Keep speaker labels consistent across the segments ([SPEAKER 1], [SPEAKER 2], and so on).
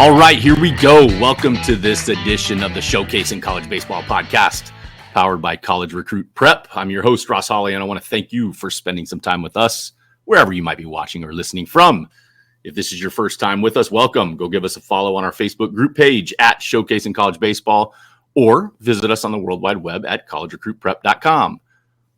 [SPEAKER 1] All right, here we go. Welcome to this edition of the Showcasing College Baseball podcast, powered by College Recruit Prep. I'm your host, Ross Hawley, and I want to thank you for spending some time with us, wherever you might be watching or listening from. If this is your first time with us, welcome. Go give us a follow on our Facebook group page at Showcasing College Baseball, or visit us on the World Wide Web at collegerecruitprep.com.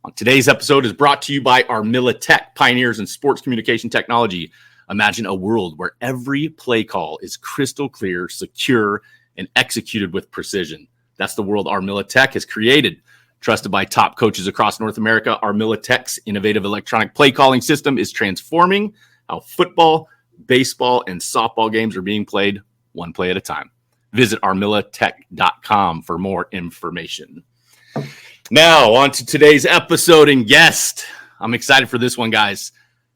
[SPEAKER 1] On today's episode is brought to you by Armilla Tech, pioneers in sports communication technology. Imagine a world where every play call is crystal clear, secure, and executed with precision. That's the world Armilla Tech has created. Trusted by top coaches across North America, Armilla Tech's innovative electronic play calling system is transforming how football, baseball, and softball games are being played one play at a time. Visit armillatech.com for more information. Now, on to today's episode and guest. I'm excited for this one, guys.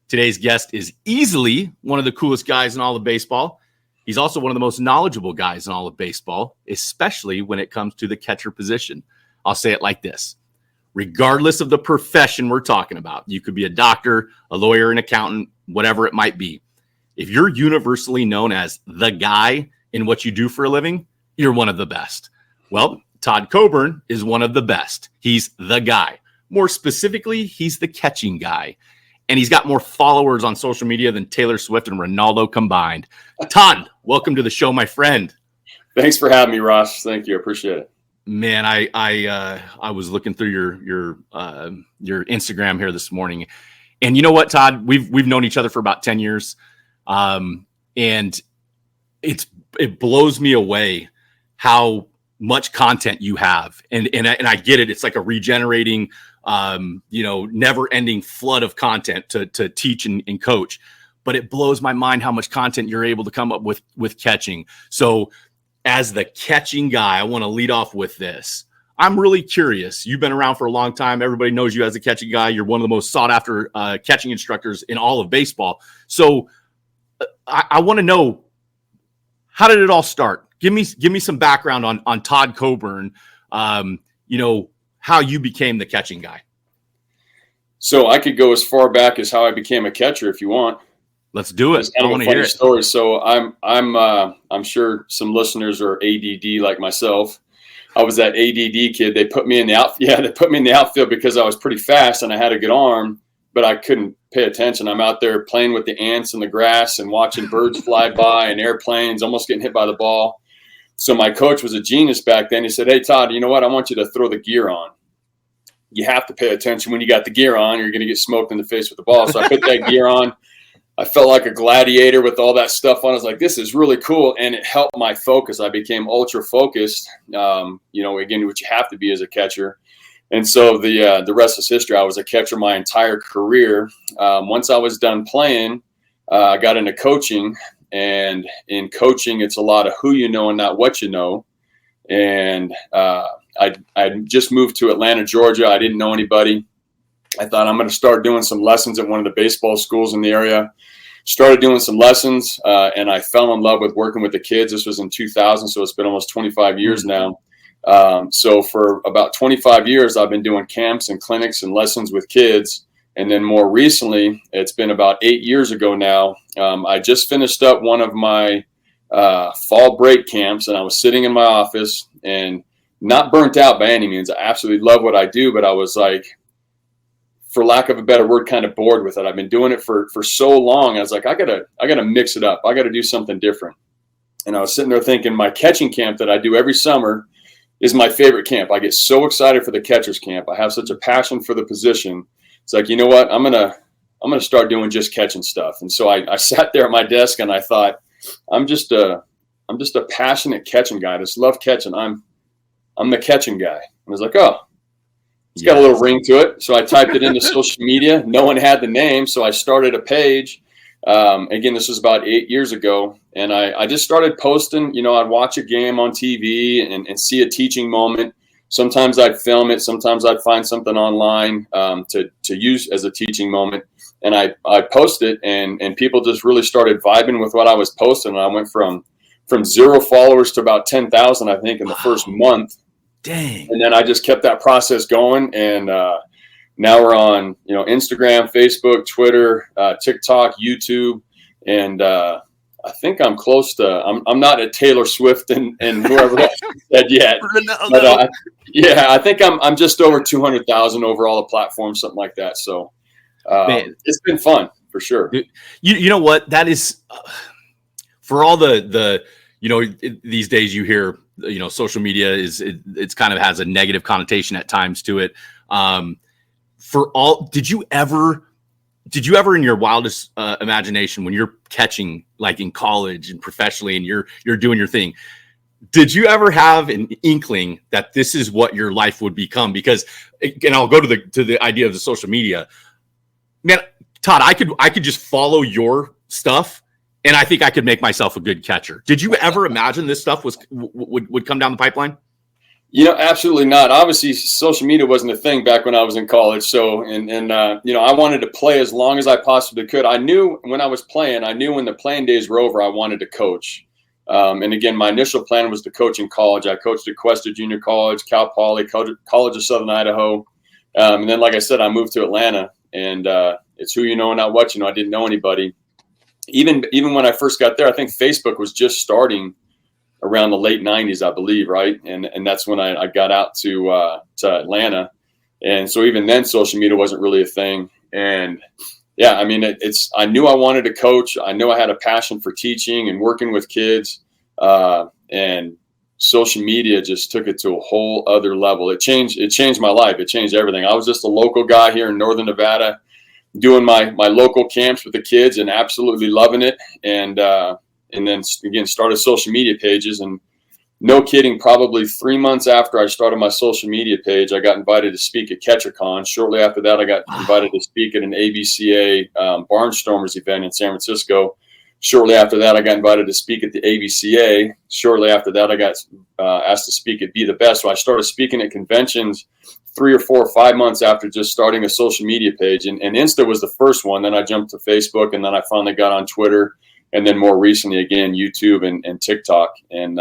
[SPEAKER 1] Today's guest is easily one of the coolest guys in all of baseball. He's also one of the most knowledgeable guys in all of baseball, especially when it comes to the catcher position. I'll say it like this. Regardless of the profession we're talking about, you could be a doctor, a lawyer, an accountant, whatever it might be. If you're universally known as the guy in what you do for a living, you're one of the best. Well, Todd Coburn is one of the best. He's the guy. More specifically, he's the catching guy. And he's got more followers on social media than Taylor Swift and Ronaldo combined. Todd, welcome to the show, my friend.
[SPEAKER 2] Thanks for having me, Ross. Thank you. I appreciate it.
[SPEAKER 1] Man, I was looking through your Instagram here this morning, and you know what, Todd? We've known each other for about 10 years, and it blows me away how much content you have, and I get it. It's like a regenerating, never-ending flood of content to teach and coach. But it blows my mind how much content you're able to come up with catching. So as the catching guy, I want to lead off with this. I'm really curious. You've been around for a long time. Everybody knows you as a catching guy. You're one of the most sought-after catching instructors in all of baseball. So I want to know, how did it all start? Give me some background on Todd Coburn, how you became the catching guy.
[SPEAKER 2] So I could go as far back as how I became a catcher if you want.
[SPEAKER 1] Let's do it.
[SPEAKER 2] It's kind of a funny story. So I'm sure some listeners are ADD like myself. I was that ADD kid. They put me in the outfield. Yeah, they put me in the outfield because I was pretty fast and I had a good arm, but I couldn't pay attention. I'm out there playing with the ants in the grass and watching birds fly by and airplanes, almost getting hit by the ball. So my coach was a genius back then. He said, "Hey, Todd, you know what? I want you to throw the gear on. You have to pay attention when you got the gear on. You're going to get smoked in the face with the ball." So I put that gear on. I felt like a gladiator with all that stuff on. I was like, this is really cool. And it helped my focus. I became ultra focused, again, what you have to be as a catcher. And so the rest is history. I was a catcher my entire career. Once I was done playing, I got into coaching. And in coaching, it's a lot of who you know and not what you know. And I just moved to Atlanta, Georgia. I didn't know anybody. I thought I'm going to start doing some lessons at one of the baseball schools in the area. Started doing some lessons, and I fell in love with working with the kids. This was in 2000, so it's been almost 25 years now. So for about 25 years, I've been doing camps and clinics and lessons with kids. And then more recently, it's been about 8 years ago now, I just finished up one of my fall break camps, and I was sitting in my office and not burnt out by any means. I absolutely love what I do, but I was like, for lack of a better word, kind of bored with it. I've been doing it for so long. I was like, I gotta mix it up. I gotta do something different. And I was sitting there thinking, my catching camp that I do every summer is my favorite camp. I get so excited for the catcher's camp. I have such a passion for the position. It's like, you know what? I'm gonna start doing just catching stuff. And so I sat there at my desk and I thought, I'm just a passionate catching guy. I just love catching. I'm the catching guy. And I was like, oh. It's got a little ring to it. So I typed it into social media. No one had the name. So I started a page. Again, this was about 8 years ago. And I just started posting. I'd watch a game on TV and see a teaching moment. Sometimes I'd film it. Sometimes I'd find something online to use as a teaching moment. And I post it, and people just really started vibing with what I was posting. And I went from 0 followers to about 10,000, I think, in the first month.
[SPEAKER 1] Dang.
[SPEAKER 2] And then I just kept that process going. And now we're on, Instagram, Facebook, Twitter, TikTok, YouTube. And I think I'm close to. I'm not at Taylor Swift and whoever else said yet. But yeah, I think I'm just over 200,000 over all the platforms, something like that. So it's been fun for sure.
[SPEAKER 1] You know what? That is for all the these days you hear social media it's kind of has a negative connotation at times to it. Did you ever in your wildest imagination, when you're catching like in college and professionally and you're doing your thing, did you ever have an inkling that this is what your life would become? Because, and I'll go to the idea of the social media, man, Todd, I could just follow your stuff and I think I could make myself a good catcher. Did you ever imagine this stuff would come down the pipeline?
[SPEAKER 2] Absolutely not. Obviously, social media wasn't a thing back when I was in college. So, I wanted to play as long as I possibly could. I knew when I was playing, when the playing days were over, I wanted to coach. And again, my initial plan was to coach in college. I coached at Cuesta Junior College, Cal Poly, College of Southern Idaho. And then, like I said, I moved to Atlanta, and it's who you know and not what you know. I didn't know anybody. Even when I first got there, I think Facebook was just starting around the late 90s, I believe, right? And that's when I got out to Atlanta. And so even then, social media wasn't really a thing. And yeah, I mean, I knew I wanted to coach. I knew I had a passion for teaching and working with kids. And social media just took it to a whole other level. It changed my life. It changed everything. I was just a local guy here in Northern Nevada doing my local camps with the kids and absolutely loving it. And then again, started social media pages, and no kidding, probably 3 months after I started my social media page, I got invited to speak at CatcherCon. Shortly after that, I got invited to speak at an ABCA Barnstormers event in San Francisco. Shortly after that, I got invited to speak at the ABCA. Shortly after that, I got asked to speak at Be the Best. So I started speaking at conventions 3 or 4 or 5 months after just starting a social media page. And Insta was the first one. Then I jumped to Facebook, and then I finally got on Twitter. And then more recently, again, YouTube and TikTok. And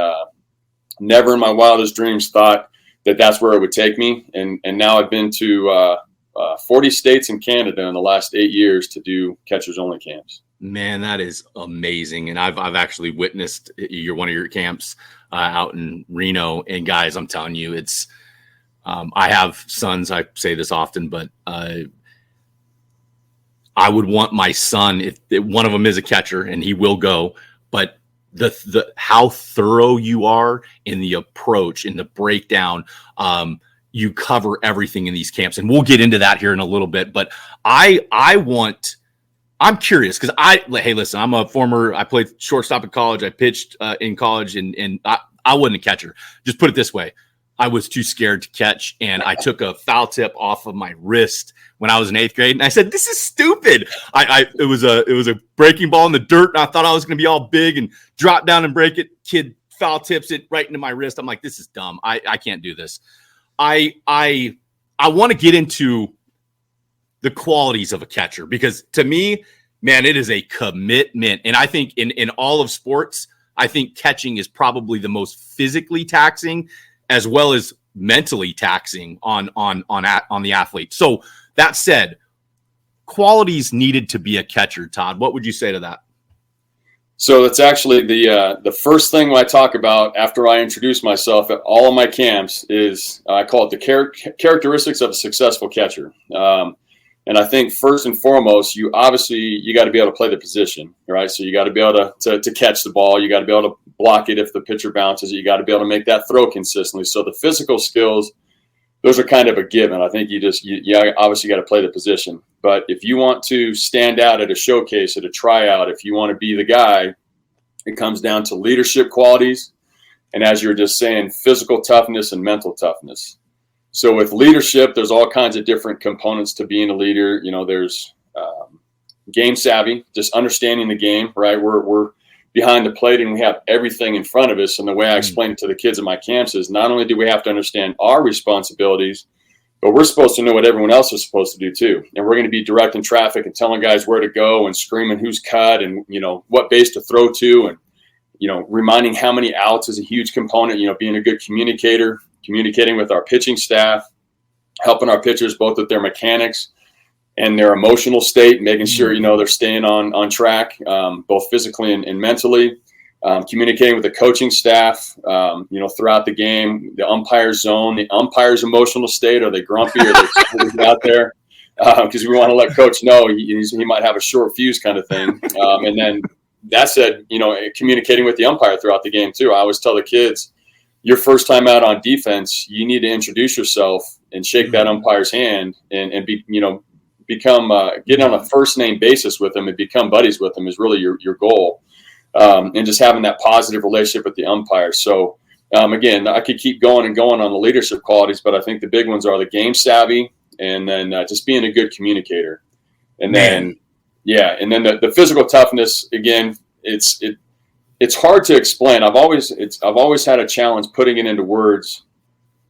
[SPEAKER 2] never in my wildest dreams thought that that's where it would take me. And now I've been to 40 states in Canada in the last 8 years to do catchers only camps.
[SPEAKER 1] Man, that is amazing. And I've actually witnessed one of your camps out in Reno. And guys, I'm telling you, it's I have sons. I say this often, but I would want my son, if one of them is a catcher, and he will go, but the how thorough you are in the approach, in the breakdown, you cover everything in these camps, and we'll get into that here in a little bit. But I'm curious because hey, listen, I played shortstop in college, I pitched in college, and I wasn't a catcher. Just put it this way. I was too scared to catch, and I took a foul tip off of my wrist when I was in 8th grade, and I said, "This is stupid." It was a breaking ball in the dirt, and I thought I was going to be all big and drop down and break it. Kid foul tips it right into my wrist. I'm like, "This is dumb. I can't do this." I want to get into the qualities of a catcher because to me, man, it is a commitment, and I think in all of sports, I think catching is probably the most physically taxing, as well as mentally taxing on the athlete. So that said, qualities needed to be a catcher, Todd. What would you say to that?
[SPEAKER 2] So that's actually the first thing I talk about after I introduce myself at all of my camps is I call it the characteristics of a successful catcher. And I think first and foremost, you got to be able to play the position, right? So you got to be able to catch the ball. You got to be able to block it if the pitcher bounces. You got to be able to make that throw consistently. So the physical skills, those are kind of a given. I think you obviously got to play the position. But if you want to stand out at a showcase, at a tryout, if you want to be the guy, it comes down to leadership qualities. And as you were just saying, physical toughness and mental toughness. So with leadership, there's all kinds of different components to being a leader. There's game savvy, just understanding the game, right? We're behind the plate and we have everything in front of us. And the way I explain it to the kids at my camps is not only do we have to understand our responsibilities, but we're supposed to know what everyone else is supposed to do too. And we're going to be directing traffic and telling guys where to go and screaming who's cut and, what base to throw to. And, reminding how many outs is a huge component, being a good communicating with our pitching staff, helping our pitchers both with their mechanics and their emotional state, making sure, they're staying on track, both physically and mentally, communicating with the coaching staff, throughout the game, the umpire's zone, the umpire's emotional state. Are they grumpy? Are they out there? Because we want to let coach know he might have a short fuse kind of thing. And then that said, communicating with the umpire throughout the game too. I always tell the kids, your first time out on defense, you need to introduce yourself and shake that umpire's hand and be, become get on a first name basis with them and become buddies with them is really your goal. And just having that positive relationship with the umpire. So again, I could keep going and going on the leadership qualities, but I think the big ones are the game savvy and then just being a good communicator. And then, and then the physical toughness, again, it's hard to explain. I've always had a challenge putting it into words.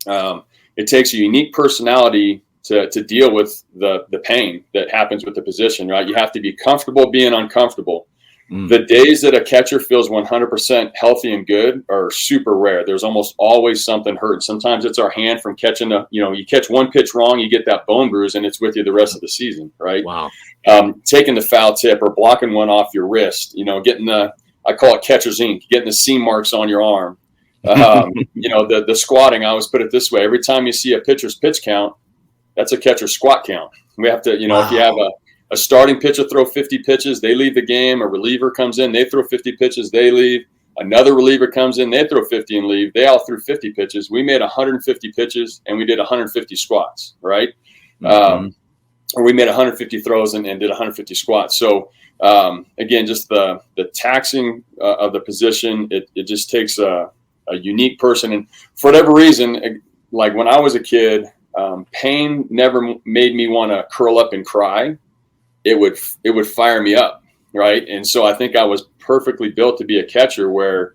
[SPEAKER 2] It takes a unique personality to deal with the pain that happens with the position, right? You have to be comfortable being uncomfortable. The days that a catcher feels 100% healthy and good are super rare. There's almost always something hurting. Sometimes it's our hand from catching you catch one pitch wrong, you get that bone bruise, and it's with you the rest of the season, right?
[SPEAKER 1] Wow.
[SPEAKER 2] Taking the foul tip or blocking one off your wrist, getting I call it catcher's ink, getting the seam marks on your arm. The squatting, I always put it this way. Every time you see a pitcher's pitch count, that's a catcher's squat count. We have to, if you have a starting pitcher throw 50 pitches, they leave the game. A reliever comes in, they throw 50 pitches, they leave. Another reliever comes in, they throw 50 and leave. They all threw 50 pitches. We made 150 pitches and we did 150 squats, right? Or we made 150 throws and did 150 squats. So again, just the taxing of the position, it just takes a unique person. And for whatever reason, like when I was a kid, pain never made me want to curl up and cry. It would fire me up, right? And so I think I was perfectly built to be a catcher where,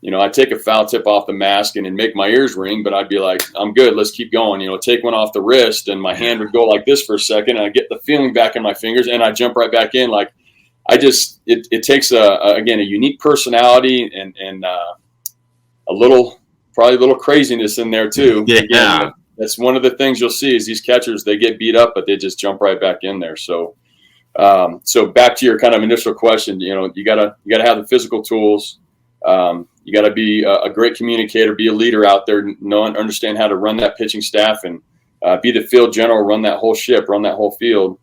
[SPEAKER 2] I'd take a foul tip off the mask and it'd make my ears ring, but I'd be like, I'm good, let's keep going. Take one off the wrist and my hand would go like this for a second and I get the feeling back in my fingers and I jump right back in. Like it takes a unique personality and probably a little craziness in there too.
[SPEAKER 1] Yeah.
[SPEAKER 2] Again, that's one of the things you'll see is these catchers, they get beat up, but they just jump right back in there. So back to your kind of initial question, you gotta have the physical tools. You gotta be a great communicator, be a leader out there, understand how to run that pitching staff and be the field general, run that whole ship, run that whole field.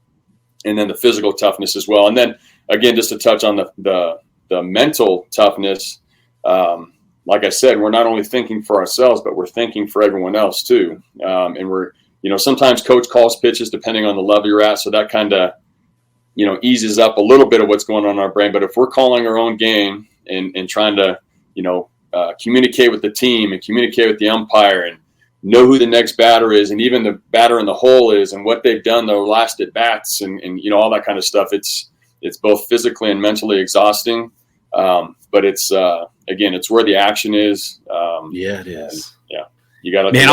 [SPEAKER 2] And then the physical toughness as well. And then again, just to touch on the mental toughness, like I said, we're not only thinking for ourselves, but we're thinking for everyone else too. And we're, sometimes coach calls pitches depending on the level you're at. So that kind of, eases up a little bit of what's going on in our brain. But if we're calling our own game and trying to, communicate with the team and communicate with the umpire and know who the next batter is and even the batter in the hole is and what they've done their last at bats and all that kind of stuff, it's both physically and mentally exhausting. But it's again, it's where the action is.
[SPEAKER 1] It is.
[SPEAKER 2] Yeah, you got to.
[SPEAKER 1] Man,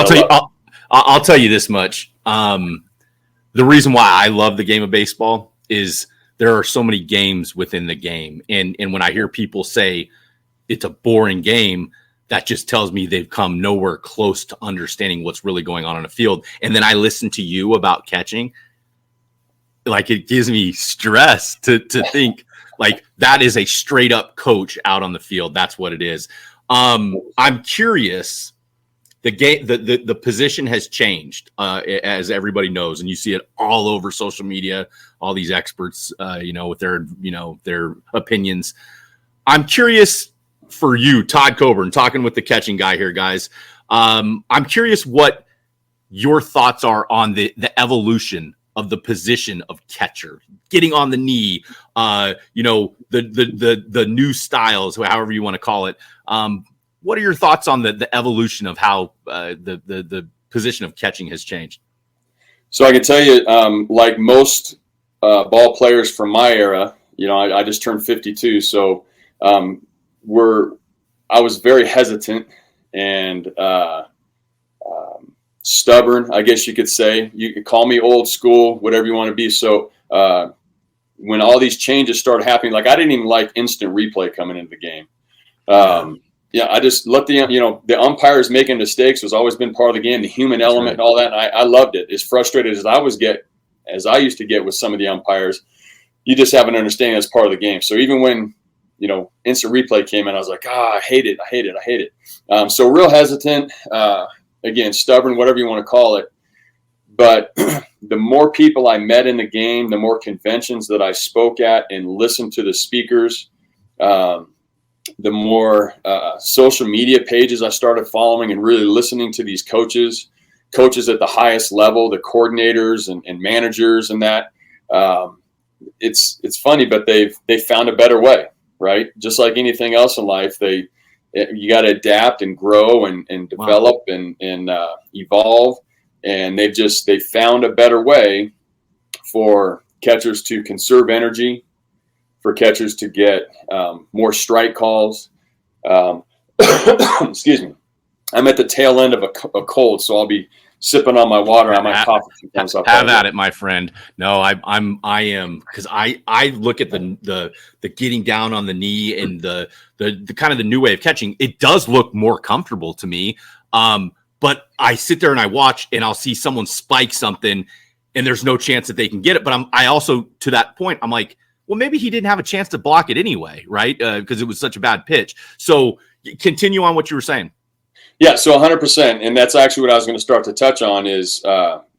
[SPEAKER 1] I'll tell you this much. The reason why I love the game of baseball is there are so many games within the game, and when I hear people say it's a boring game, that just tells me they've come nowhere close to understanding what's really going on the field. And then I listen to you about catching, like it gives me stress to think. Like that is a straight up coach out on the field. That's what it is. I'm curious. The position has changed, as everybody knows, and you see it all over social media. All these experts, with their opinions. I'm curious for you, Todd Coburn, talking with the catching guy here, guys. I'm curious what your thoughts are on the evolution of the position of catcher, getting on the knee, the new styles, however you want to call it. What are your thoughts on the evolution of how the position of catching has changed?
[SPEAKER 2] So I can tell you, like most ball players from my era, I just turned 52. So I was very hesitant and stubborn, I guess you could say. You could call me old school, whatever you want to be. So when all these changes started happening, like I didn't even like instant replay coming into the game. I just let the umpires making mistakes has always been part of the game, the human element and all that. And I loved it. As frustrated as I as I used to get with some of the umpires, you just have an understanding that's part of the game. So even when, instant replay came in, I was like, I hate it. So real hesitant, again, stubborn, whatever you want to call it. But the more people I met in the game, the more conventions that I spoke at and listened to the speakers, the more social media pages I started following and really listening to these coaches at the highest level, the coordinators and managers and that. It's funny, but they found a better way, right? Just like anything else in life, you got to adapt and grow and develop and evolve. And they found a better way for catchers to conserve energy, for catchers to get more strike calls. Excuse me. I'm at the tail end of a cold, so I'll be sipping on my water. I might cough a few times.
[SPEAKER 1] Have at it, my friend. No, I am, because I look at the getting down on the knee and the kind of the new way of catching. It does look more comfortable to me. But I sit there and I watch and I'll see someone spike something and there's no chance that they can get it. But I also, to that point, I'm like, well, maybe he didn't have a chance to block it anyway, right? Because it was such a bad pitch. So continue on what you were saying.
[SPEAKER 2] Yeah, so 100%. And that's actually what I was going to start to touch on is,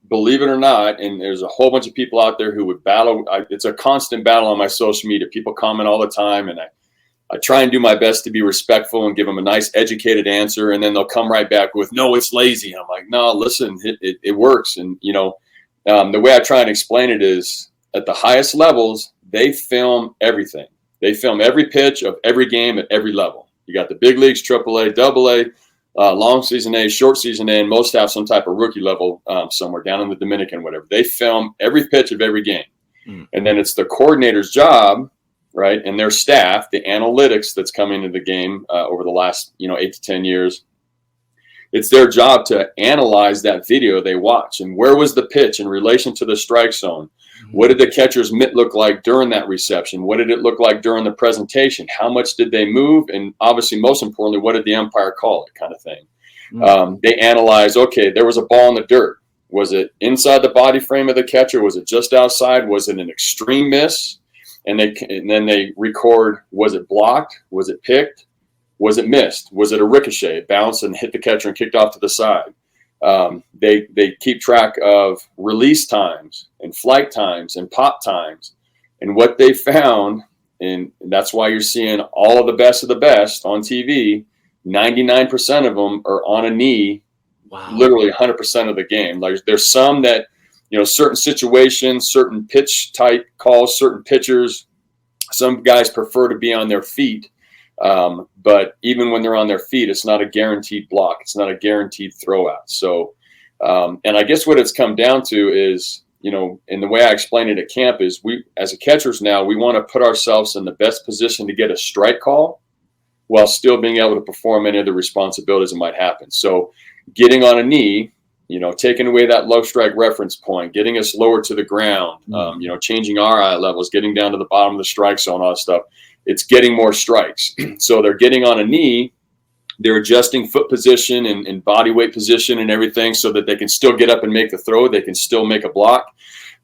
[SPEAKER 2] believe it or not, and there's a whole bunch of people out there who would battle. It's a constant battle on my social media. People comment all the time, and I try and do my best to be respectful and give them a nice educated answer. And then they'll come right back with, no, it's lazy. I'm like, no, listen, it works. And, the way I try and explain it is at the highest levels, they film everything. They film every pitch of every game at every level. You got the big leagues, AAA, AA, long season A, short season A, and most have some type of rookie level somewhere down in the Dominican, whatever. They film every pitch of every game. And then it's the coordinator's job, right, and their staff, the analytics that's come into the game over the last 8 to 10 years. It's their job to analyze that video they watch and where was the pitch in relation to the strike zone. What did the catcher's mitt look like during that reception? What did it look like during the presentation? How much did they move? And obviously, most importantly, what did the umpire call it, kind of thing. They analyze, okay, there was a ball in the dirt. Was it inside the body frame of the catcher? Was it just outside? Was it an extreme miss? And then they record, was it blocked? Was it picked? Was it missed? Was it a ricochet? It bounced and hit the catcher and kicked off to the side. They keep track of release times and flight times and pop times. And what they found, and that's why you're seeing all of the best on TV, 99% of them are on a knee, literally 100% of the game. Like there's some that, certain situations, certain pitch type calls, certain pitchers, some guys prefer to be on their feet. But even when they're on their feet, it's not a guaranteed block. It's not a guaranteed throw out. So, and I guess what it's come down to is, and the way I explain it at camp is we, as a catchers now, we want to put ourselves in the best position to get a strike call while still being able to perform any of the responsibilities that might happen. So getting on a knee, taking away that low strike reference point, getting us lower to the ground, changing our eye levels, getting down to the bottom of the strike zone, all that stuff. It's getting more strikes. So they're getting on a knee, they're adjusting foot position and body weight position and everything so that they can still get up and make the throw. They can still make a block,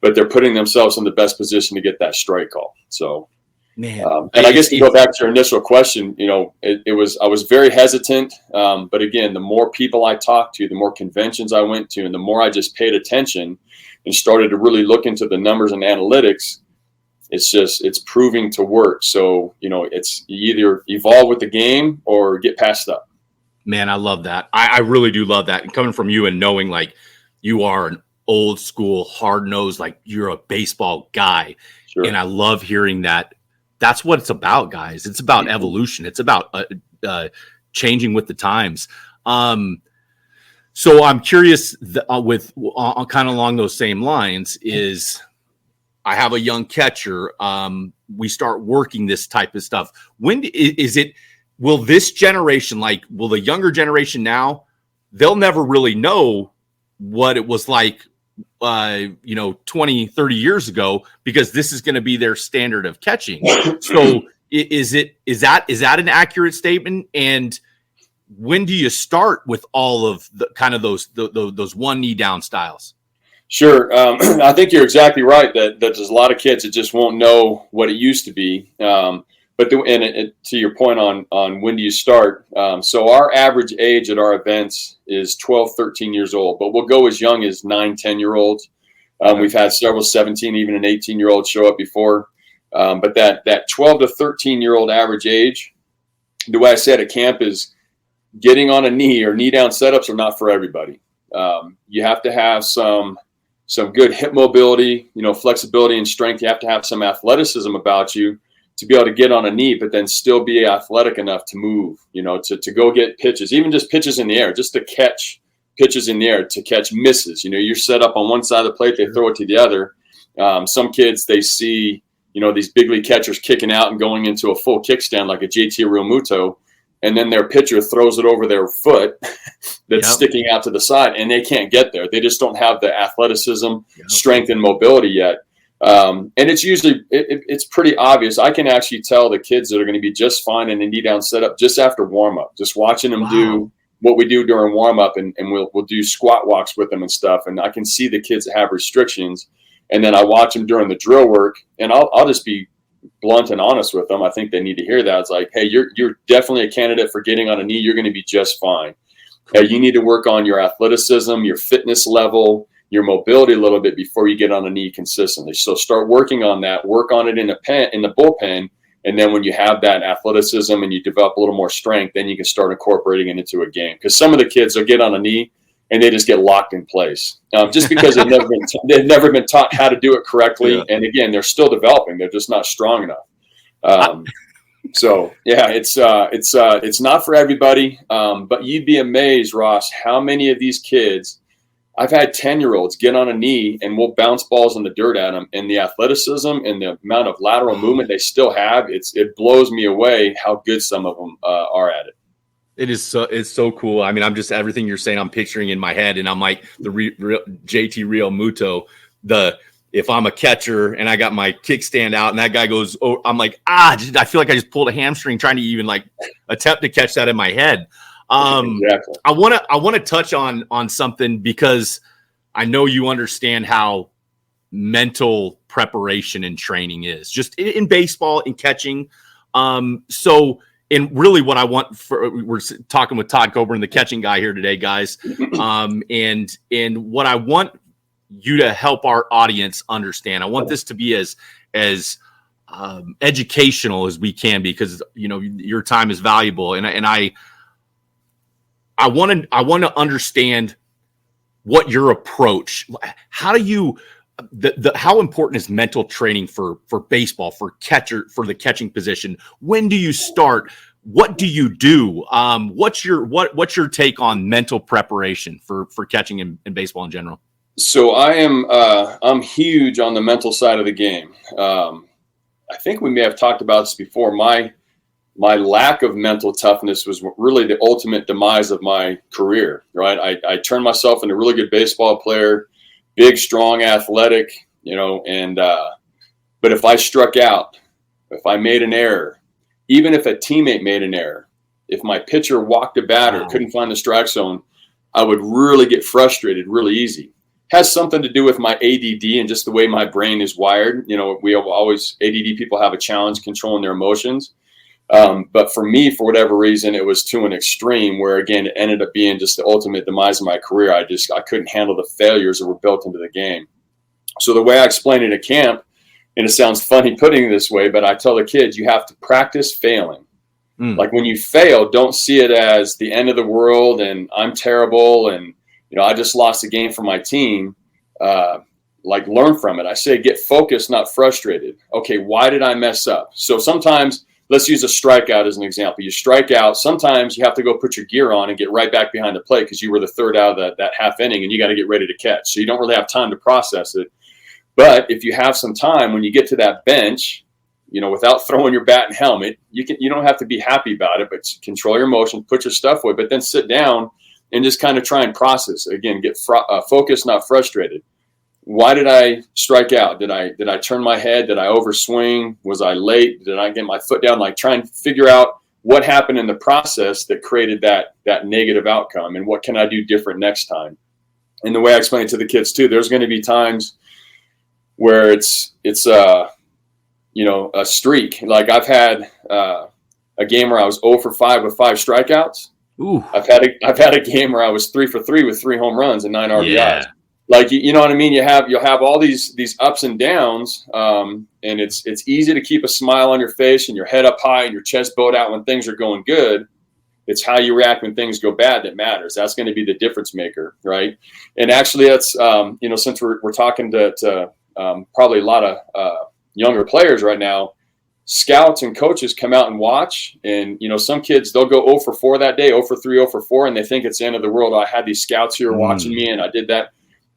[SPEAKER 2] but they're putting themselves in the best position to get that strike call. So,
[SPEAKER 1] man,
[SPEAKER 2] and I guess to go back to your initial question, I was very hesitant. But again, the more people I talked to, the more conventions I went to, and the more I just paid attention and started to really look into the numbers and analytics, it's proving to work. So, it's you either evolve with the game or get passed up.
[SPEAKER 1] Man, I love that. I really do love that. And coming from you and knowing like you are an old school, hard nosed, like you're a baseball guy. Sure. And I love hearing that. That's what it's about, guys. It's about evolution. It's about changing with the times. So I'm curious with kind of along those same lines is I have a young catcher. We start working this type of stuff. When is it? Will this generation, will the younger generation now, they'll never really know what it was like, 20, 30 years ago, because this is going to be their standard of catching. So is that an accurate statement? And when do you start with all of the kind of those one knee down styles?
[SPEAKER 2] Sure. I think you're exactly right that there's a lot of kids that just won't know what it used to be. To your point on when do you start? So our average age at our events is 12, 13 years old, but we'll go as young as 9, 10-year-olds. We've had several 17, even an 18-year-old show up before. But that 12 to 13-year-old average age, the way I said at camp is getting on a knee or knee down setups are not for everybody. You have to have some good hip mobility, flexibility and strength. You have to have some athleticism about you to be able to get on a knee, but then still be athletic enough to move, to go get pitches, even just pitches in the air, just to catch pitches in the air, to catch misses. You're set up on one side of the plate, they throw it to the other. Some kids, they see, these big league catchers kicking out and going into a full kickstand like a JT Realmuto, and then their pitcher throws it over their foot that's sticking out to the side, and they can't get there. They just don't have the athleticism, strength, and mobility yet. And it's usually, it's pretty obvious. I can actually tell the kids that are going to be just fine in a knee down setup just after warm up, just watching them do what we do during warm up, and we'll do squat walks with them and stuff. And I can see the kids that have restrictions, and then I watch them during the drill work, and I'll just be blunt and honest with them. I think they need to hear that. It's like, hey, you're definitely a candidate for getting on a knee. You're going to be just fine. Hey, you need to work on your athleticism, your fitness level, your mobility a little bit before you get on a knee consistently. So start working on that. Work on it in the bullpen, and then when you have that athleticism and you develop a little more strength, then you can start incorporating it into a game. Because some of the kids will get on a knee and they just get locked in place, just because they've never been taught how to do it correctly. Yeah. And again, they're still developing; they're just not strong enough. So yeah, it's not for everybody. But you'd be amazed, Ross, how many of these kids. I've had 10-year-olds get on a knee and we'll bounce balls in the dirt at them, and the athleticism and the amount of lateral movement they still have, it blows me away how good some of them are at it.
[SPEAKER 1] It's so cool. I mean, I'm just, everything you're saying, I'm picturing in my head, and I'm like the JT Realmuto, if I'm a catcher and I got my kickstand out and that guy goes, I'm like, I feel like I just pulled a hamstring trying to even like attempt to catch that in my head. Exactly. I want to touch on something, because I know you understand how mental preparation and training is just in baseball, in catching. And really what I want we're talking with Todd Coburn, the catching guy here today, guys. And what I want you to help our audience understand, I want this to be as educational as we can, because, your time is valuable. And I want to understand what your approach. How do you? How important is mental training for baseball, for the catching position? When do you start? What do you do? What's your take on mental preparation for catching in baseball in general?
[SPEAKER 2] So I'm huge on the mental side of the game. I think we may have talked about this before. My lack of mental toughness was really the ultimate demise of my career, right? I turned myself into a really good baseball player, big, strong, athletic, but if I struck out, if I made an error, even if a teammate made an error, if my pitcher walked a batter, couldn't find the strike zone, I would really get frustrated really easy. Has something to do with my ADD and just the way my brain is wired. We have always, ADD people have a challenge controlling their emotions. But for me, for whatever reason, it was to an extreme where, again, it ended up being just the ultimate demise of my career. I couldn't handle the failures that were built into the game. So the way I explain it at camp, and it sounds funny putting it this way, but I tell the kids, you have to practice failing. Like when you fail, don't see it as the end of the world and I'm terrible and, I just lost a game for my team. Like learn from it. I say, get focused, not frustrated. Okay, why did I mess up? So sometimes, let's use a strikeout as an example. You strike out. Sometimes you have to go put your gear on and get right back behind the plate because you were the third out of that half inning and you got to get ready to catch. So you don't really have time to process it. But if you have some time, when you get to that bench, without throwing your bat and helmet, you don't have to be happy about it, but control your emotions, put your stuff away, but then sit down and just kind of try and process. Again, get focused, not frustrated. Why did I strike out? Did I turn my head? Did I overswing? Was I late? Did I get my foot down? Like try and figure out what happened in the process that created that negative outcome and what can I do different next time? And the way I explain it to the kids too, there's going to be times where it's a streak. Like I've had a game where I was 0 for 5 with 5 strikeouts.
[SPEAKER 1] Ooh.
[SPEAKER 2] I've had a game where I was 3 for 3 with 3 home runs and 9 RBIs.
[SPEAKER 1] Yeah.
[SPEAKER 2] Like, you know what I mean? You'll have all these ups and downs, and it's easy to keep a smile on your face and your head up high and your chest bowed out when things are going good. It's how you react when things go bad that matters. That's going to be the difference maker, right? And actually, that's since we're talking to probably a lot of younger players right now, scouts and coaches come out and watch, and some kids, they'll go 0 for 4 that day, 0 for 3, 0 for 4, and they think it's the end of the world. I had these scouts here watching me and I did that.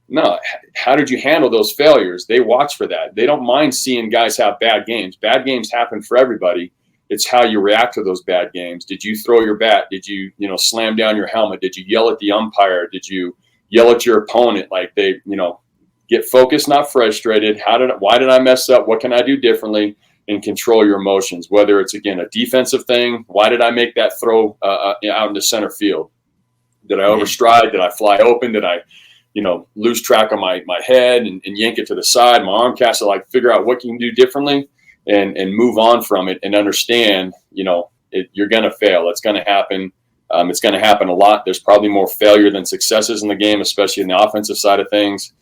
[SPEAKER 2] No, how did you handle those failures? They watch for that. They don't mind seeing guys have bad games. Bad games happen for everybody. It's how you react to those bad games. Did you throw your bat? Did you slam down your helmet? Did you yell at the umpire? Did you yell at your opponent? Like they get focused, not frustrated. Why did I mess up? What can I do differently? And control your emotions, whether it's, again, a defensive thing. Why did I make that throw out into center field? Did I overstride? Did I fly open? Did I, lose track of my head and yank it to the side? My arm cast, to figure out what you can do differently and move on from it and understand, you're going to fail. It's going to happen. It's going to happen a lot. There's probably more failure than successes in the game, especially in the offensive side of things.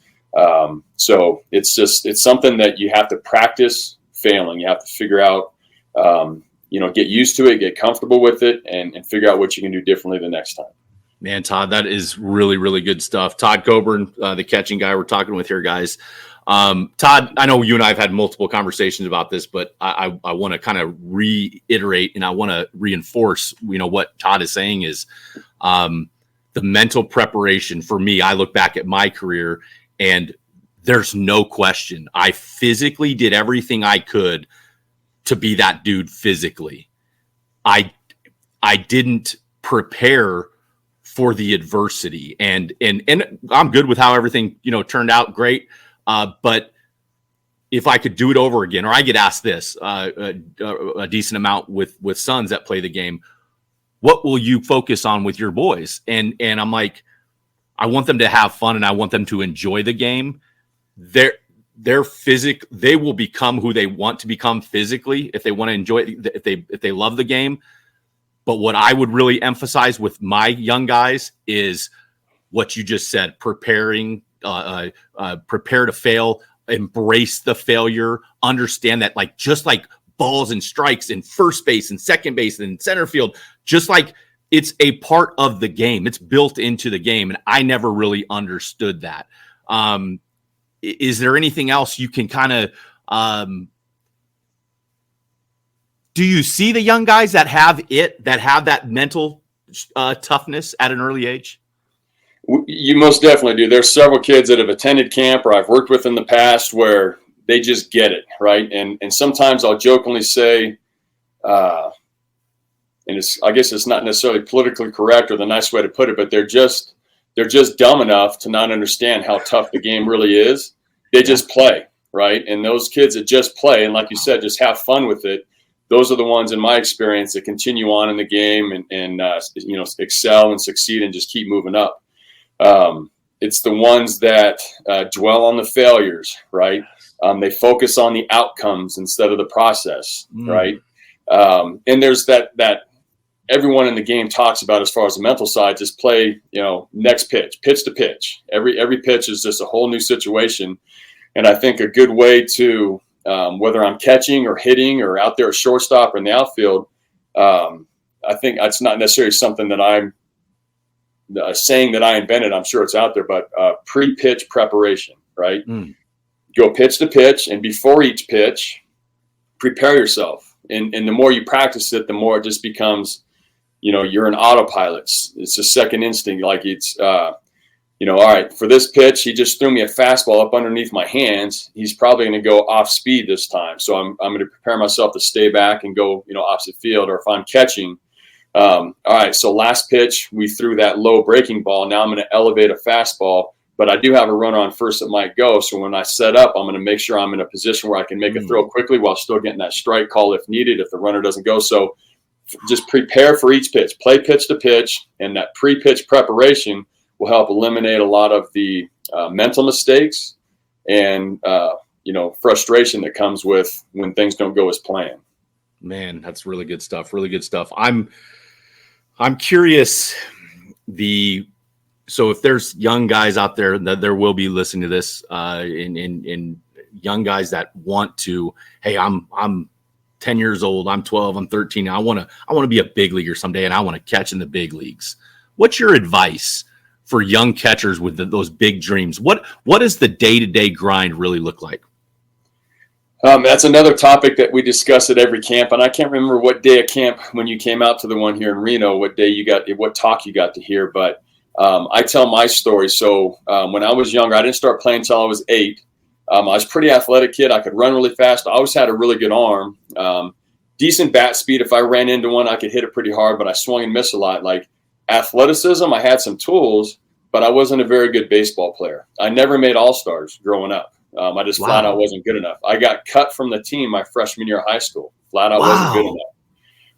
[SPEAKER 2] So it's something that you have to practice failing. You have to figure out, get used to it, get comfortable with it, and figure out what you can do differently the next time.
[SPEAKER 1] Man, Todd, that is really, really good stuff. Todd Coburn, the catching guy we're talking with here, guys. Todd, I know you and I have had multiple conversations about this, but I want to kind of reiterate and I want to reinforce, what Todd is saying is the mental preparation for me. I look back at my career and there's no question. I physically did everything I could to be that dude physically. I didn't prepare for the adversity, and I'm good with how everything turned out great. But if I could do it over again, or I get asked this a decent amount with sons that play the game, what will you focus on with your boys? And I'm like, I want them to have fun and I want them to enjoy the game. They will become who they want to become physically if they want to enjoy it, if they love the game. But what I would really emphasize with my young guys is what you just said: prepare to fail, embrace the failure, understand that just like balls and strikes in first base and second base and center field, just like it's a part of the game. It's built into the game. And I never really understood that. Is there anything else you can kind of, do you see the young guys that have that mental toughness at an early age?
[SPEAKER 2] You most definitely do. There's several kids that have attended camp or I've worked with in the past where they just get it, right? And sometimes I'll jokingly say, and I guess it's not necessarily politically correct or the nice way to put it, but they're just dumb enough to not understand how tough the game really is. They just play, right? And those kids that just play, and like you said, just have fun with it, those are the ones, in my experience, that continue on in the game and excel and succeed and just keep moving up. It's the ones that dwell on the failures, right? They focus on the outcomes instead of the process, right? And there's that everyone in the game talks about as far as the mental side, just play, next pitch to pitch. Every pitch is just a whole new situation. And I think a good way to, whether I'm catching or hitting or out there at shortstop or in the outfield, I think it's not necessarily something that I'm saying that I invented. I'm sure it's out there, but pre-pitch preparation, right? Go pitch to pitch, and before each pitch, prepare yourself. And the more you practice it, the more it just becomes, you're an autopilot. It's a second instinct. Like it's, all right, for this pitch, he just threw me a fastball up underneath my hands. He's probably going to go off speed this time. So I'm going to prepare myself to stay back and go, opposite field. Or if I'm catching, all right, so last pitch, we threw that low breaking ball. Now I'm going to elevate a fastball, but I do have a runner on first that might go. So when I set up, I'm going to make sure I'm in a position where I can make a throw quickly while still getting that strike call if needed, if the runner doesn't go. So just prepare for each pitch, play pitch to pitch, and that pre-pitch preparation will help eliminate a lot of the mental mistakes and, frustration that comes with when things don't go as planned.
[SPEAKER 1] Man, that's really good stuff. Really good stuff. I'm curious. So if there's young guys out there that there will be listening to this, in young guys that want to, hey, I'm 10 years old, I'm 12, I'm 13. I want to be a big leaguer someday, and I want to catch in the big leagues. What's your advice for young catchers with those big dreams? What does the day-to-day grind really look like?
[SPEAKER 2] That's another topic that we discuss at every camp, and I can't remember what day of camp when you came out to the one here in Reno, what talk you got to hear, but I tell my story. So when I was younger, I didn't start playing until I was 8. I was a pretty athletic kid. I could run really fast. I always had a really good arm, decent bat speed. If I ran into one, I could hit it pretty hard, but I swung and missed a lot. Like athleticism, I had some tools, but I wasn't a very good baseball player. I never made all-stars growing up. I just flat out wasn't good enough. I got cut from the team my freshman year of high school. Flat out wasn't good enough.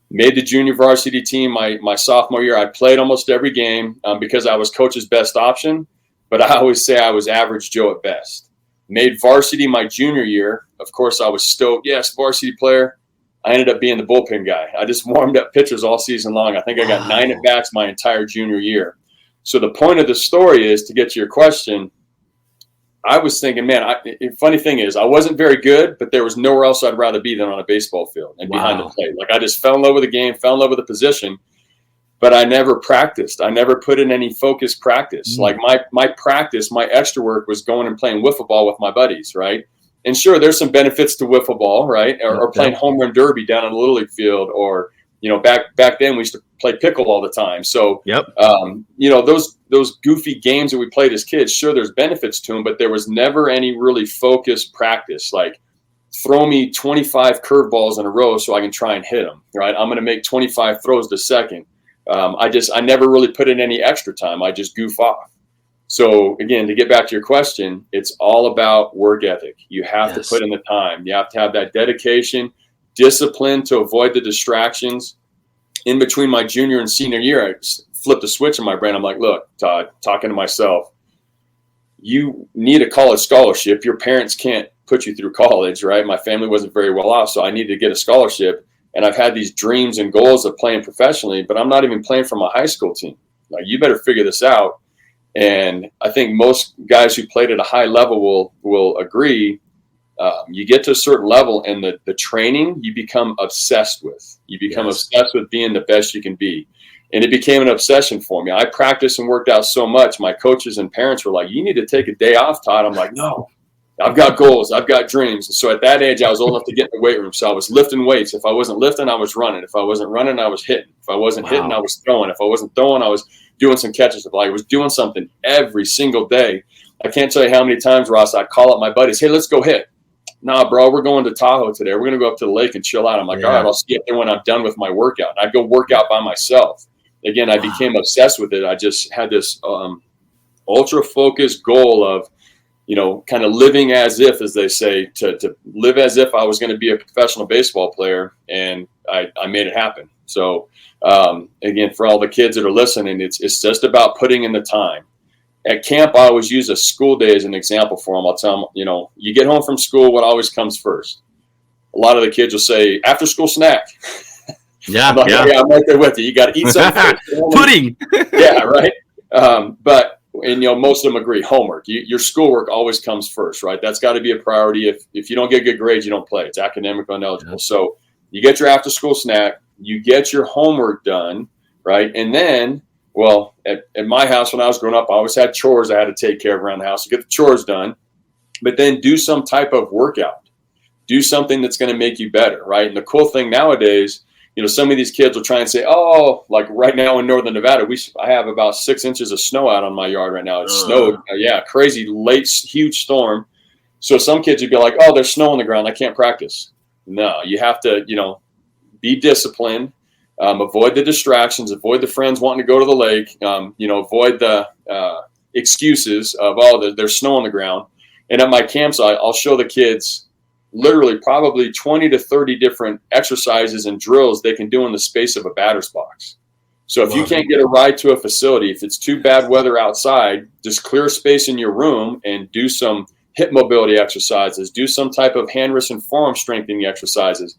[SPEAKER 2] Made the junior varsity team my sophomore year. I played almost every game because I was coach's best option, but I always say I was average Joe at best. Made varsity my junior year. Of course, I was stoked. Yes, varsity player. I ended up being the bullpen guy. I just warmed up pitchers all season long. I think I got 9 at-bats my entire junior year. So the point of the story is, to get to your question, I was thinking, man, funny thing is, I wasn't very good, but there was nowhere else I'd rather be than on a baseball field and behind the plate. Like, I just fell in love with the game, fell in love with the position, but I never practiced. I never put in any focused practice. Like my practice, my extra work was going and playing wiffle ball with my buddies, right? And sure, there's some benefits to wiffle ball, right? Or playing home run derby down on the Little League field, or back then we used to play pickle all the time. So, those goofy games that we played as kids, sure, there's benefits to them, but there was never any really focused practice. Like, throw me 25 curveballs in a row so I can try and hit them, right? I'm going to make 25 throws to second. I never really put in any extra time. I just goof off. So again, to get back to your question, it's all about work ethic. You have to put in the time. You have to have that dedication, discipline to avoid the distractions. In between my junior and senior year, I flipped a switch in my brain. I'm like, look, Todd, talking to myself, you need a college scholarship. Your parents can't put you through college, right? My family wasn't very well off, so I needed to get a scholarship. And I've had these dreams and goals of playing professionally, but I'm not even playing for my high school team. Like, you better figure this out. And I think most guys who played at a high level will agree. You get to a certain level, and the training you become obsessed with. You become obsessed with being the best you can be. And it became an obsession for me. I practiced and worked out so much. My coaches and parents were like, you need to take a day off, Todd. I'm like, no, I've got goals. I've got dreams. And so at that age, I was old enough to get in the weight room. So I was lifting weights. If I wasn't lifting, I was running. If I wasn't running, I was hitting. If I wasn't hitting, I was throwing. If I wasn't throwing, I was doing some catches. I was doing something every single day. I can't tell you how many times, Ross, I'd call up my buddies, hey, let's go hit. Nah, bro, we're going to Tahoe today. We're going to go up to the lake and chill out. I'm like, all right, I'll see you there when I'm done with my workout. And I'd go work out by myself. Again, I became obsessed with it. I just had this ultra-focused goal of, kind of living as if, as they say, to live as if I was going to be a professional baseball player, and I made it happen. So, again, for all the kids that are listening, it's just about putting in the time. At camp, I always use a school day as an example for them. I'll tell them, you get home from school, what always comes first? A lot of the kids will say, after school snack. I'm like, yeah, I'm right there with you. You got to eat something.
[SPEAKER 1] Pudding.
[SPEAKER 2] Yeah, right. But most of them agree. Homework. Your schoolwork always comes first, right? That's got to be a priority. If you don't get good grades, you don't play. It's academically ineligible. So you get your after school snack. You get your homework done, right? And then, at my house when I was growing up, I always had chores I had to take care of around the house to get the chores done. But then do some type of workout. Do something that's going to make you better, right? And the cool thing nowadays, some of these kids will try and say, oh, like right now in northern Nevada, I have about 6 inches of snow out on my yard right now. It snowed. Crazy late, huge storm. So some kids would be like, oh, there's snow on the ground. I can't practice. No, you have to, be disciplined, avoid the distractions, avoid the friends wanting to go to the lake, avoid the excuses of, oh, there's snow on the ground. And at my campsite, I'll show the kids literally probably 20 to 30 different exercises and drills they can do in the space of a batter's box. So if you can't get a ride to a facility, if it's too bad weather outside, just clear space in your room and do some hip mobility exercises, do some type of hand, wrist, and forearm strengthening exercises.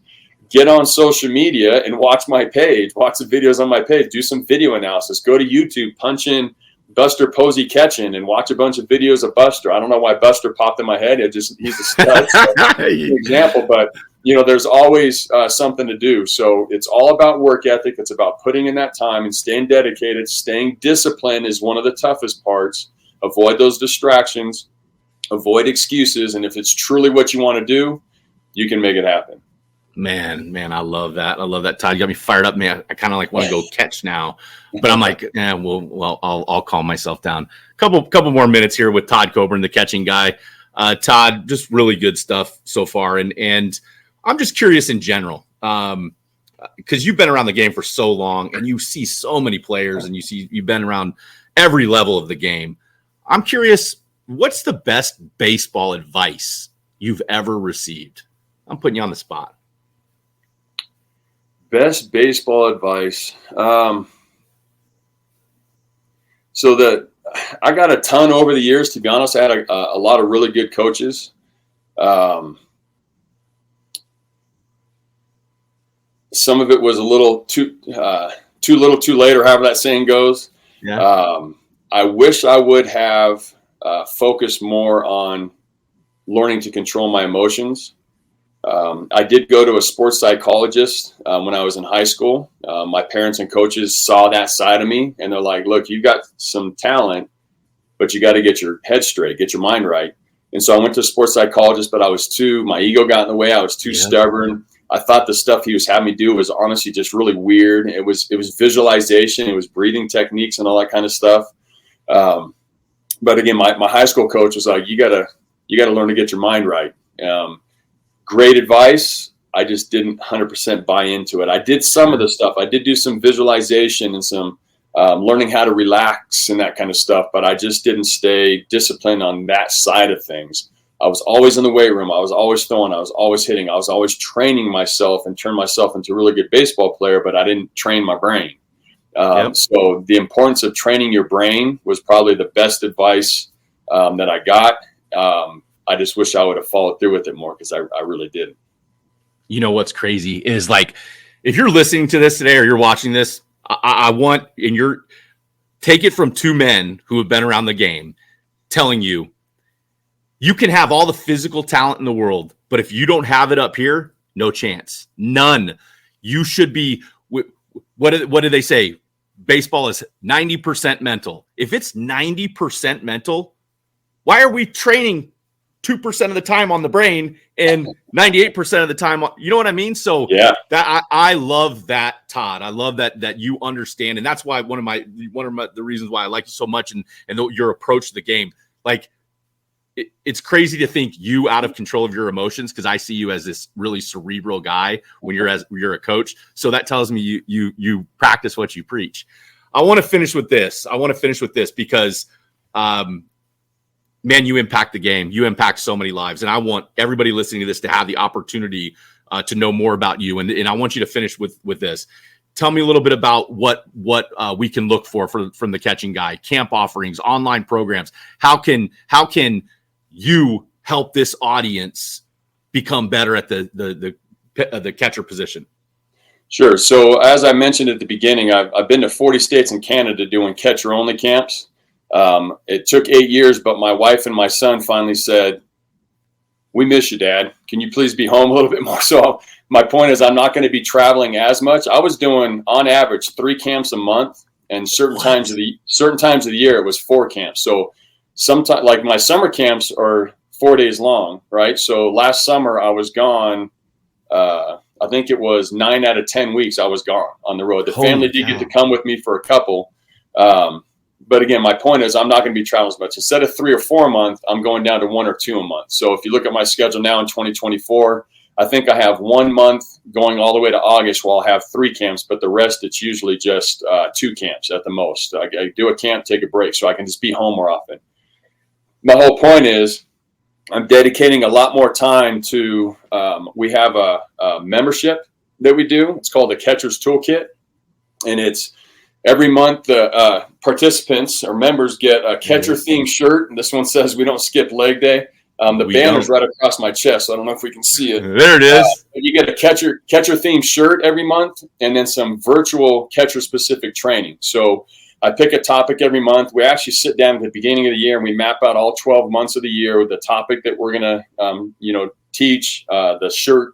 [SPEAKER 2] Get on social media and watch my page, watch the videos on my page, do some video analysis, go to YouTube, punch in Buster Posey catching and watch a bunch of videos of Buster. I don't know why Buster popped in my head. He's a stud. Example, but there's always something to do. So it's all about work ethic. It's about putting in that time and staying dedicated. Staying disciplined is one of the toughest parts. Avoid those distractions, avoid excuses. And if it's truly what you want to do, you can make it happen.
[SPEAKER 1] Man, I love that. I love that, Todd. You got me fired up, man. I kind of want to go catch now, but I'm like, I'll calm myself down. Couple more minutes here with Todd Coburn, the catching guy. Todd, just really good stuff so far, and I'm just curious in general, because you've been around the game for so long, and you see so many players, and you've been around every level of the game. I'm curious, what's the best baseball advice you've ever received? I'm putting you on the spot.
[SPEAKER 2] Best baseball advice. I got a ton over the years. To be honest, I had a lot of really good coaches. Some of it was a little too little, too late, or however that saying goes. Yeah. I wish I would have focused more on learning to control my emotions. I did go to a sports psychologist when I was in high school. My parents and coaches saw that side of me, and they're like, look, you've got some talent, but you got to get your head straight, get your mind right. And so I went to a sports psychologist, but my ego got in the way. I was too stubborn. I thought the stuff he was having me do was honestly just really weird. It was visualization. It was breathing techniques and all that kind of stuff. But again, my high school coach was like, you got to learn to get your mind right. Great advice. I just didn't 100% buy into it. I did some of the stuff. I did do some visualization and some learning how to relax and that kind of stuff, but I just didn't stay disciplined on that side of things. I was always in the weight room. I was always throwing. I was always hitting. I was always training myself and turn myself into a really good baseball player, but I didn't train my brain. So the importance of training your brain was probably the best advice that I got. I just wish I would have followed through with it more, because I really did.
[SPEAKER 1] You know what's crazy is, like, if you're listening to this today or you're watching this, I want, and take it from two men who have been around the game telling you, you can have all the physical talent in the world, but if you don't have it up here, no chance. None. You should be, what did they say? Baseball is 90% mental. If it's 90% mental, why are we training 2% of the time on the brain and 98% of the time you know what I mean? So yeah, that I love that, Todd. I love that you understand, and that's why one of the reasons why I like you so much, and your approach to the game. Like, it's crazy to think you out of control of your emotions, because I see you as this really cerebral guy when you're a coach. So that tells me you practice what you preach. I want to finish with this because man, you impact the game. You impact so many lives. And I want everybody listening to this to have the opportunity to know more about you. And I want you to finish with this. Tell me a little bit about what we can look for from the catching guy, camp offerings, online programs. How can you help this audience become better at the catcher position?
[SPEAKER 2] Sure. So as I mentioned at the beginning, I've been to 40 states and Canada doing catcher only camps. It took 8 years, but my wife and my son finally said, "We miss you, Dad. Can you please be home a little bit more?" So my point is, I'm not going to be traveling as much. I was doing on average 3 camps a month, and certain times of the year it was 4 camps. So sometimes, like, my summer camps are 4 days long, right? So last summer I was gone. I think it was 9 out of 10 weeks I was gone on the road. The family did get to come with me for a couple. But again, my point is, I'm not going to be traveling as much. Instead of 3 or 4 a month, I'm going down to 1 or 2 a month. So if you look at my schedule now in 2024, I think I have 1 month going all the way to August where I'll have 3 camps, but the rest, it's usually just 2 camps at the most. I do a camp, take a break, so I can just be home more often. My whole point is, I'm dedicating a lot more time to, we have a membership that we do. It's called the Catcher's Toolkit. And it's every month, the participants or members get a catcher themed shirt. And this one says, "We don't skip leg day." The banner's right across my chest, so I don't know if we can see it.
[SPEAKER 1] There it is.
[SPEAKER 2] You get a catcher themed shirt every month, and then some virtual catcher specific training. So I pick a topic every month. We actually sit down at the beginning of the year and we map out all 12 months of the year with the topic that we're going to, teach, the shirt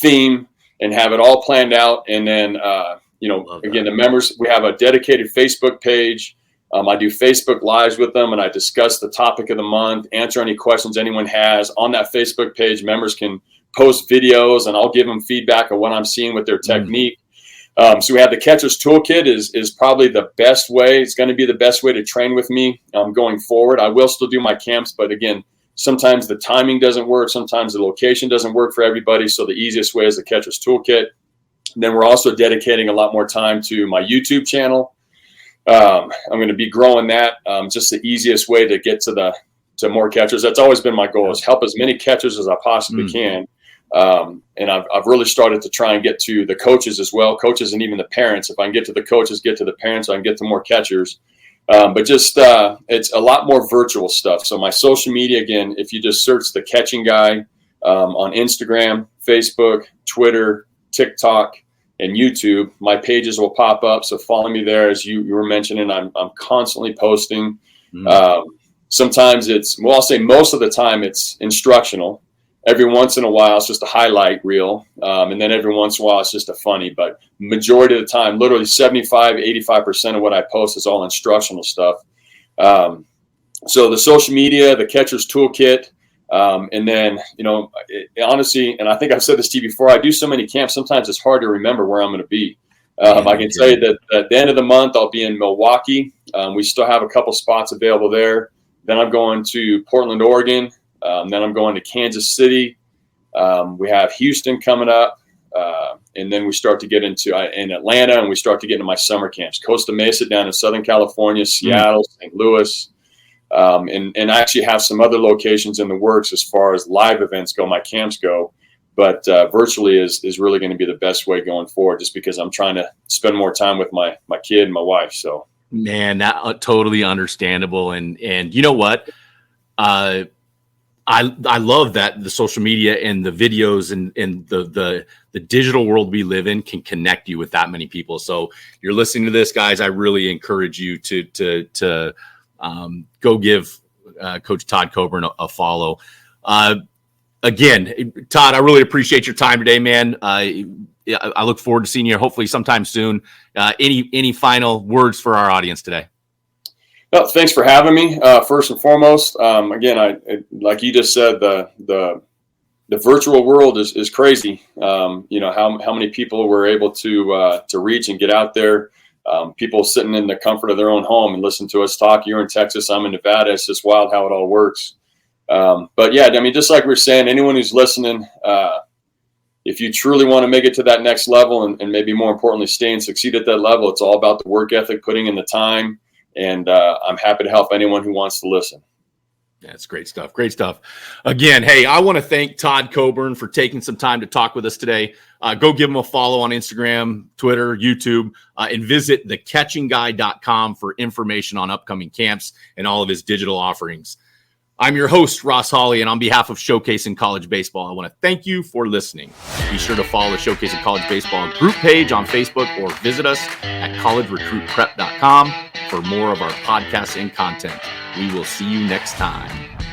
[SPEAKER 2] theme, and have it all planned out. And then, again, the members, we have a dedicated Facebook page. I do Facebook Lives with them, and I discuss the topic of the month, answer any questions anyone has. On that Facebook page, members can post videos, and I'll give them feedback on what I'm seeing with their technique. So we have the Catcher's Toolkit is probably the best way. It's going to be the best way to train with me going forward. I will still do my camps, but again, sometimes the timing doesn't work. Sometimes the location doesn't work for everybody. So the easiest way is the Catcher's Toolkit. And then we're also dedicating a lot more time to my YouTube channel. I'm going to be growing that. Just the easiest way to get to more catchers. That's always been my goal, is help as many catchers as I possibly can. And I've really started to try and get to the coaches as well, coaches and even the parents. If I can get to the coaches, get to the parents, I can get to more catchers. But just it's a lot more virtual stuff. So my social media, again, if you just search The Catching Guy on Instagram, Facebook, Twitter, TikTok, and YouTube, my pages will pop up. So follow me there. As you were mentioning, I'm constantly posting. Sometimes I'll say most of the time it's instructional. Every once in a while, it's just a highlight reel. And then every once in a while, it's just a funny. But majority of the time, literally 75, 85% of what I post is all instructional stuff. So the social media, the Catcher's Toolkit, and then, honestly, and I think I've said this to you before, I do so many camps, sometimes it's hard to remember where I'm going to be. I can tell you that at the end of the month, I'll be in Milwaukee. We still have a couple spots available there. Then I'm going to Portland, Oregon. Then I'm going to Kansas City. We have Houston coming up. And then we start to get into in Atlanta, and we start to get into my summer camps. Costa Mesa down in Southern California, Seattle, St. Louis. And I actually have some other locations in the works as far as live events go, my camps go. But virtually is really going to be the best way going forward, just because I'm trying to spend more time with my kid and my wife. So,
[SPEAKER 1] man, that totally understandable. And you know what? I love that the social media and the videos and the digital world we live in can connect you with that many people. So you're listening to this, guys. I really encourage you to go give Coach Todd Coburn a follow. Again, Todd, I really appreciate your time today, man. I look forward to seeing you hopefully sometime soon. Any final words for our audience today?
[SPEAKER 2] Well, thanks for having me. First and foremost, again, like you just said, the virtual world is crazy. How many people were able to reach and get out there. People sitting in the comfort of their own home and listen to us talk. You're in Texas, I'm in Nevada. It's just wild how it all works. But yeah, I mean, just like we're saying, anyone who's listening, if you truly want to make it to that next level and maybe more importantly, stay and succeed at that level, it's all about the work ethic, putting in the time. And I'm happy to help anyone who wants to listen.
[SPEAKER 1] That's great stuff. Great stuff. Again, hey, I want to thank Todd Coburn for taking some time to talk with us today. Go give him a follow on Instagram, Twitter, YouTube, and visit thecatchingguy.com for information on upcoming camps and all of his digital offerings. I'm your host, Ross Hawley, and on behalf of Showcasing College Baseball, I want to thank you for listening. Be sure to follow the Showcasing College Baseball group page on Facebook or visit us at collegerecruitprep.com for more of our podcasts and content. We will see you next time.